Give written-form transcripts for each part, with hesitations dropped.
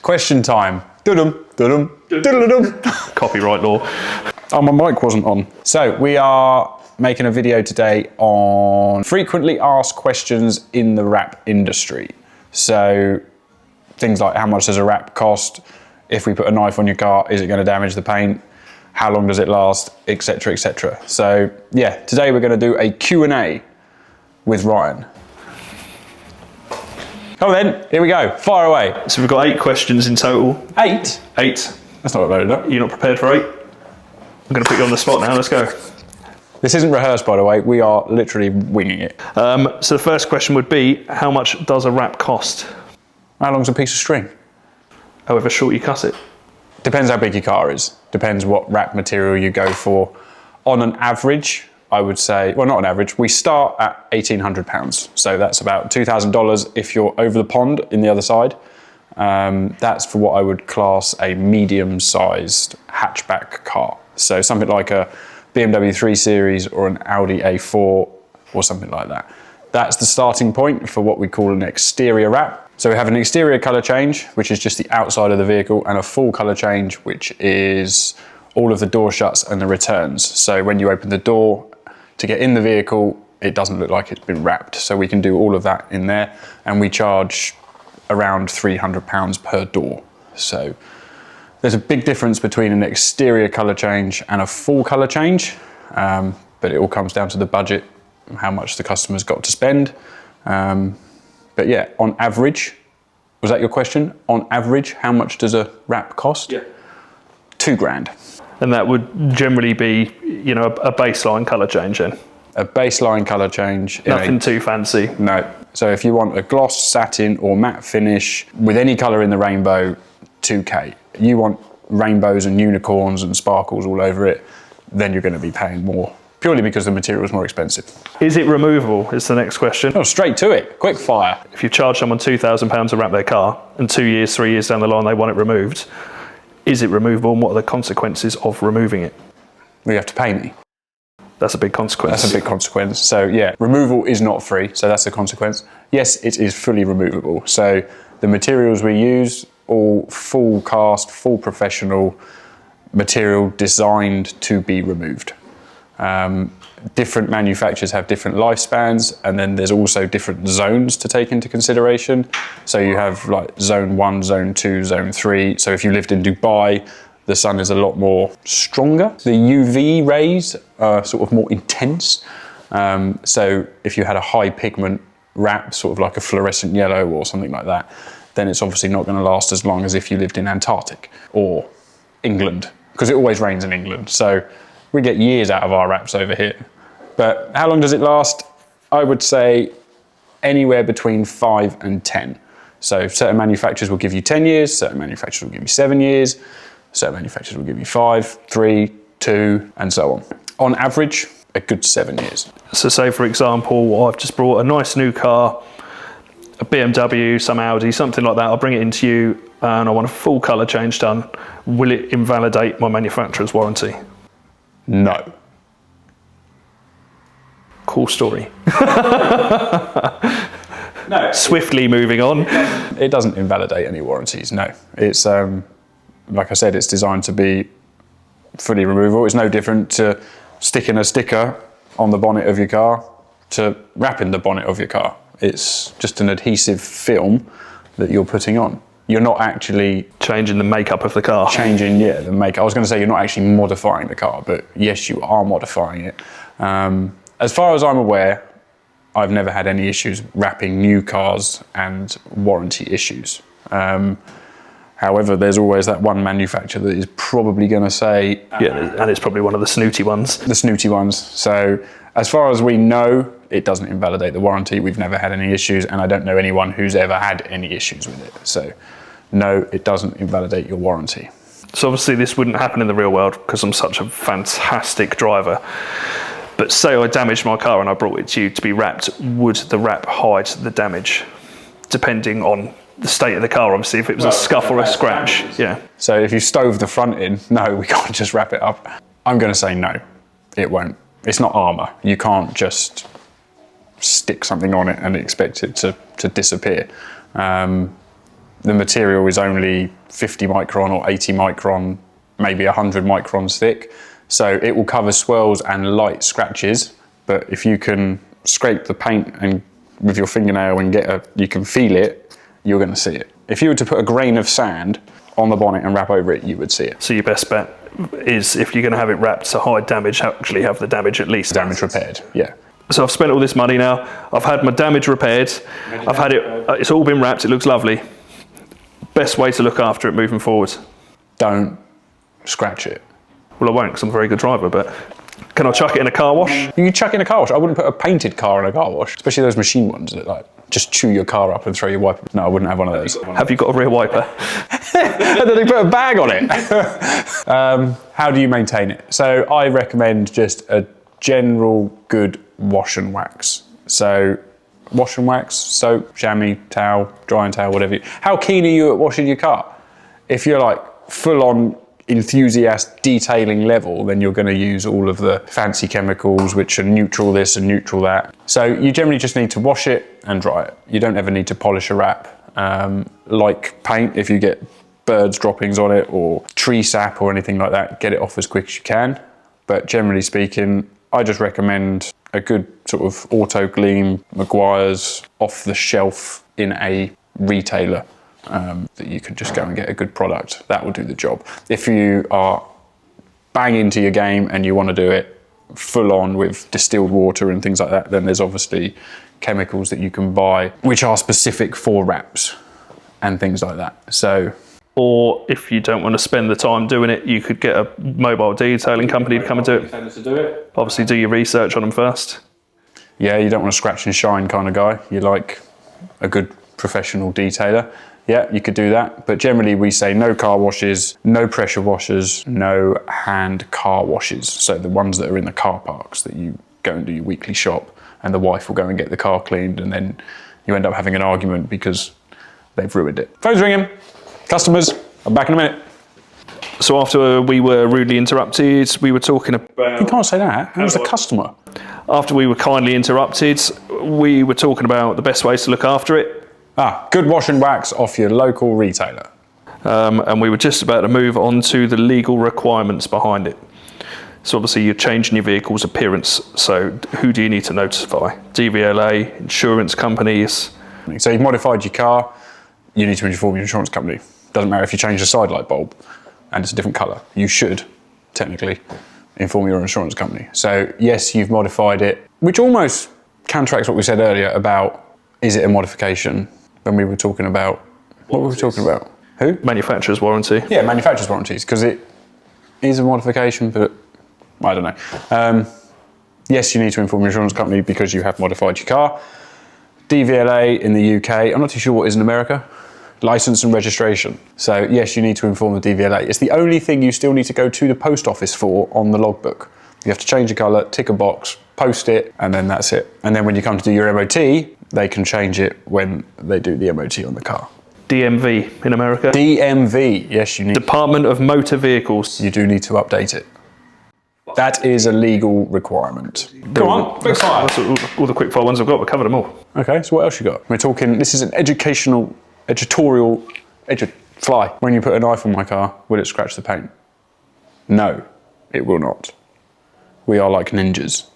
Question time. Dum dum dum. Copyright law. Oh, my mic wasn't on. So we are making a video today on frequently asked questions in the wrap industry. So things like how much does a wrap cost? If we put a knife on your car, is it going to damage the paint? How long does it last? Etc, etc. So yeah, today we're going to do a Q&A with Ryan. Oh then, here we go, fire away. So we've got 8 questions in total. 8? 8. That's not loaded up. You're not prepared for 8? I'm going to put you on the spot now, let's go. This isn't rehearsed, by the way, we are literally winging it. So the first question would be, how much does a wrap cost? How long's a piece of string? However short you cut it. Depends how big your car is. Depends what wrap material you go for. On an average, I would say, well, not an average, we start at £1,800. So that's about $2,000 if you're over the pond in the other side. That's for what I would class a medium-sized hatchback car. So something like a BMW 3 Series or an Audi A4 or something like that. That's the starting point for what we call an exterior wrap. So we have an exterior colour change, which is just the outside of the vehicle, and a full colour change, which is all of the door shuts and the returns. So when you open the door to get in the vehicle, it doesn't look like it's been wrapped. So we can do all of that in there, and we charge around £300 per door. So there's a big difference between an exterior colour change and a full colour change, but it all comes down to the budget, how much the customer's got to spend. But yeah, on average, was that your question? On average, how much does a wrap cost? Yeah. £2,000. And that would generally be, you know, a baseline colour change then? A baseline colour change. Nothing too fancy? No. So if you want a gloss, satin or matte finish with any colour in the rainbow, £2,000. You want rainbows and unicorns and sparkles all over it, then you're going to be paying more. Purely because the material is more expensive. Is it removable, is the next question. Oh, straight to it, quick fire. If you charge someone £2,000 to wrap their car, and 2 years, 3 years down the line they want it removed, is it removable, and what are the consequences of removing it? We have to pay me. That's a big consequence. That's a big consequence. So yeah, removal is not free, so that's the consequence. Yes, it is fully removable. So the materials we use, all full cast, full professional material designed to be removed. Different manufacturers have different lifespans, and then there's also different zones to take into consideration. So you have like zone 1, zone 2, zone 3. So if you lived in Dubai, the sun is a lot more stronger. The UV rays are sort of more intense. So if you had a high pigment wrap, sort of like a fluorescent yellow or something like that, then it's obviously not going to last as long as if you lived in Antarctic or England, because it always rains in England. So we get years out of our wraps over here. But how long does it last? I would say anywhere between 5 and 10. So certain manufacturers will give you 10 years, certain manufacturers will give you 7 years, certain manufacturers will give you 5, 3, 2, and so on. On average, a good 7 years. So say for example, I've just brought a nice new car, a BMW, some Audi, something like that. I'll bring it into you and I want a full colour change done. Will it invalidate my manufacturer's warranty? No. Cool story. No. Swiftly moving on. It doesn't invalidate any warranties, no. It's, like I said, it's designed to be fully removable. It's no different to sticking a sticker on the bonnet of your car to wrapping the bonnet of your car. It's just an adhesive film that you're putting on. You're not actually changing the makeup of the car. Changing, yeah, the makeup. I was going to say you're not actually modifying the car, but yes, you are modifying it. As far as I'm aware, I've never had any issues wrapping new cars and warranty issues. However, there's always that one manufacturer that is probably going to say... Yeah, and it's probably one of the snooty ones. The snooty ones. So as far as we know, it doesn't invalidate the warranty. We've never had any issues, and I don't know anyone who's ever had any issues with it. So no, it doesn't invalidate your warranty. So obviously this wouldn't happen in the real world because I'm such a fantastic driver. But say I damaged my car and I brought it to you to be wrapped, would the wrap hide the damage? Depending on the state of the car, obviously, if it was a scuff or a scratch, yeah. So if you stove the front in, no, we can't just wrap it up. I'm going to say no, it won't. It's not armour. You can't just stick something on it and expect it to disappear. the material is only 50 micron or 80 micron, maybe 100 microns thick. So it will cover swirls and light scratches, but if you can scrape the paint and with your fingernail and you can feel it, you're going to see it. If you were to put a grain of sand on the bonnet and wrap over it, you would see it. So your best bet is, if you're going to have it wrapped to hide damage, actually have the damage at least. Damage repaired, yeah. So I've spent all this money now. I've had my damage repaired. I've had it. It's all been wrapped. It looks lovely. Best way to look after it moving forward? Don't scratch it. Well, I won't, because I'm a very good driver, but can I chuck it in a car wash? You can chuck it in a car wash. I wouldn't put a painted car in a car wash, especially those machine ones that like just chew your car up and throw your wiper. No, I wouldn't have one of those. Have you got a rear wiper? And then they put a bag on it. How do you maintain it? So I recommend just a general good wash and wax. So wash and wax, soap, chamois, towel, drying towel, whatever. How keen are you at washing your car? If you're like full on enthusiast detailing level, then you're going to use all of the fancy chemicals which are neutral this and neutral that. So you generally just need to wash it and dry it. You don't ever need to polish a wrap. Like paint, if you get birds droppings on it or tree sap or anything like that, get it off as quick as you can. But generally speaking, I just recommend a good sort of Auto Gleam, Meguiar's off the shelf in a retailer. That you can just go and get a good product. That will do the job. If you are bang into your game and you want to do it full on with distilled water and things like that, then there's obviously chemicals that you can buy which are specific for wraps and things like that. So, or if you don't want to spend the time doing it, you could get a mobile detailing company to come and do it. Obviously do your research on them first. Yeah, you don't want a scratch and shine kind of guy. You like a good professional detailer. Yeah, you could do that, but generally we say no car washes, no pressure washers, no hand car washes. So the ones that are in the car parks that you go and do your weekly shop and the wife will go and get the car cleaned and then you end up having an argument because they've ruined it. Phone's ringing. Customers, I'm back in a minute. So after we were rudely interrupted, we were talking about... You can't say that, that was the customer. After we were kindly interrupted, we were talking about the best ways to look after it. Good wash and wax off your local retailer. And we were just about to move on to the legal requirements behind it. So obviously you're changing your vehicle's appearance. So who do you need to notify? DVLA, insurance companies. So you've modified your car, you need to inform your insurance company. Doesn't matter if you change the side light bulb and it's a different colour. You should technically inform your insurance company. So yes, you've modified it, which almost counteracts what we said earlier about, is it a modification? When we were talking about, what were we talking about? Who? Manufacturer's warranty. Yeah, manufacturer's warranties, because it is a modification, but I don't know. Yes, you need to inform your insurance company because you have modified your car. DVLA in the UK, I'm not too sure what is in America. License and registration. So yes, you need to inform the DVLA. It's the only thing you still need to go to the post office for on the logbook. You have to change the colour, tick a box, post it, and then that's it. And then when you come to do your MOT, they can change it when they do the MOT on the car. DMV in America. DMV, yes, you need. Department of Motor Vehicles. You do need to update it. That is a legal requirement. Go on, quick fire. That's all the quick fire ones I've got. We've covered them all. Okay, so what else you got? We're talking, this is an editorial, fly. When you put a knife on my car, will it scratch the paint? No, it will not. We are like ninjas.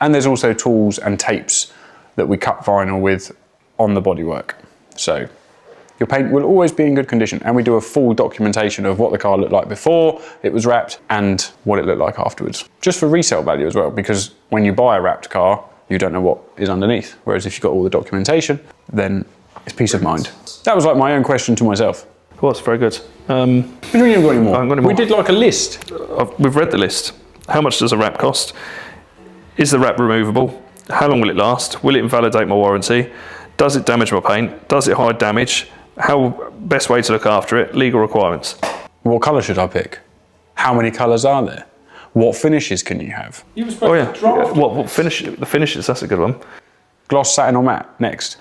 And there's also tools and tapes that we cut vinyl with on the bodywork. So your paint will always be in good condition, and we do a full documentation of what the car looked like before it was wrapped and what it looked like afterwards. Just for resale value as well, because when you buy a wrapped car, you don't know what is underneath. Whereas if you've got all the documentation, then it's peace of mind. That was like my own question to myself. Well, that's very good. We don't even got any more. I haven't got any more. We did like a list. We've read the list. How much does a wrap cost? Is the wrap removable? How long will it last? Will it invalidate my warranty? Does it damage my paint? Does it hide damage? How best way to look after it? Legal requirements. What colour should I pick? How many colours are there? What finishes can you have? Oh yeah. What finish? The finishes. That's a good one. Gloss, satin or matte? Next.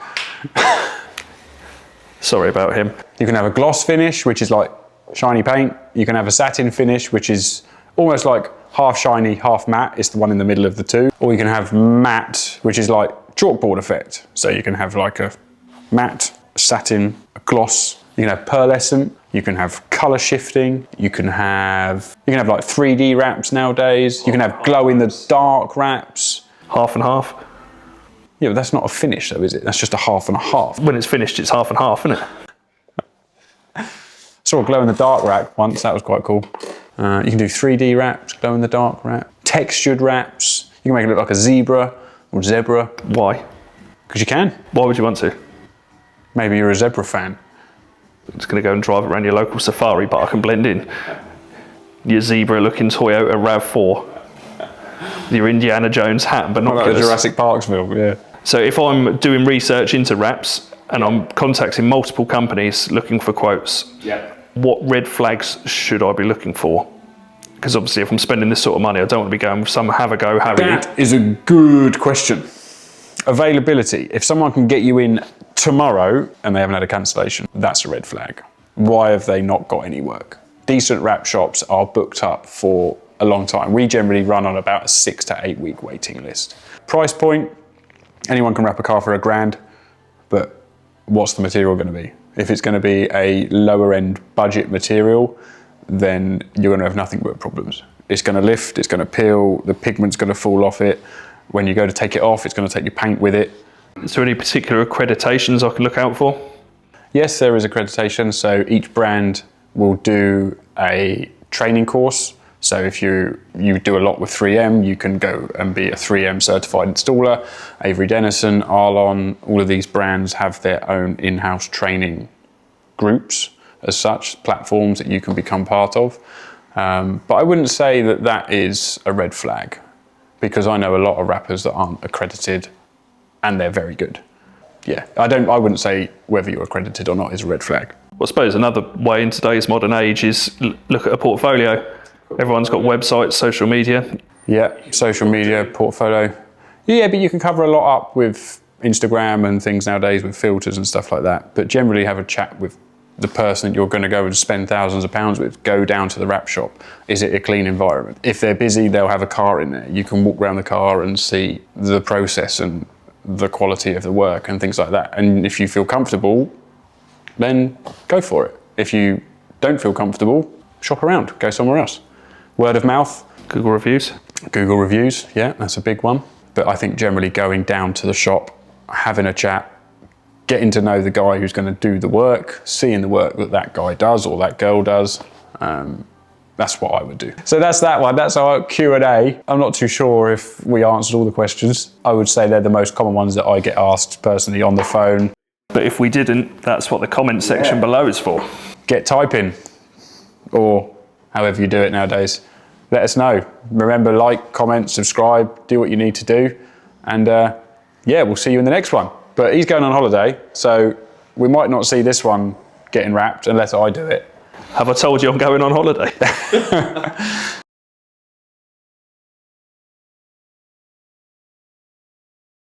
Sorry about him. You can have a gloss finish, which is like shiny paint. You can have a satin finish, which is almost like half shiny, half matte. It's the one in the middle of the two. Or you can have matte, which is like chalkboard effect. So you can have like a matte, satin, a gloss, You can have pearlescent, you can have color shifting, you can have like 3D wraps nowadays, you can have glow in the dark wraps. Half and half. Yeah, but that's not a finish though, is it? That's just a half and a half. When it's finished, it's half and half, isn't it? Saw a glow in the dark wrap once, that was quite cool. You can do 3D wraps, glow in the dark wrap, textured wraps. You can make it look like a zebra or zebra. Why? Because you can. Why would you want to? Maybe you're a zebra fan. I'm just going to go and drive around your local safari, but I can blend in. Your zebra-looking Toyota RAV4. Your Indiana Jones hat, but not like Jurassic Parksville, yeah. So if I'm doing research into wraps and I'm contacting multiple companies looking for quotes, what red flags should I be looking for? Because obviously if I'm spending this sort of money, I don't want to be going with some have a go, Harry. That is a good question. Availability. If someone can get you in tomorrow and they haven't had a cancellation, that's a red flag. Why have they not got any work? Decent wrap shops are booked up for a long time. We generally run on about a 6 to 8 week waiting list. Price point, anyone can wrap a car for £1,000, but what's the material going to be? If it's going to be a lower end budget material, then you're going to have nothing but problems. It's going to lift, it's going to peel, the pigment's going to fall off it. When you go to take it off, it's going to take your paint with it. Is there any particular accreditations I can look out for? Yes, there is accreditation. So each brand will do a training course. So if you do a lot with 3M, you can go and be a 3M certified installer. Avery Dennison, Arlon, all of these brands have their own in-house training groups as such, platforms that you can become part of. But I wouldn't say that that is a red flag, because I know a lot of wrappers that aren't accredited and they're very good. Yeah, I wouldn't say whether you're accredited or not is a red flag. Well, I suppose another way in today's modern age is look at a portfolio. Everyone's got websites, social media. Yeah, social media, portfolio. Yeah, but you can cover a lot up with Instagram and things nowadays with filters and stuff like that. But generally have a chat with the person you're going to go and spend thousands of pounds with. Go down to the wrap shop. Is it a clean environment? If they're busy, they'll have a car in there. You can walk around the car and see the process and the quality of the work and things like that. And if you feel comfortable, then go for it. If you don't feel comfortable, shop around, go somewhere else. Word of mouth. Google reviews. Google reviews, yeah, that's a big one. But I think generally going down to the shop, having a chat, getting to know the guy who's going to do the work, seeing the work that that guy does or that girl does, that's what I would do. So that's that one, that's our Q&A. I'm not too sure if we answered all the questions. I would say they're the most common ones that I get asked personally on the phone. But if we didn't, that's what the comment section below is for. Get typing, or however you do it nowadays. Let us know. Remember, like, comment, subscribe, do what you need to do. And yeah, we'll see you in the next one. But he's going on holiday, so we might not see this one getting wrapped unless I do it. Have I told you I'm going on holiday?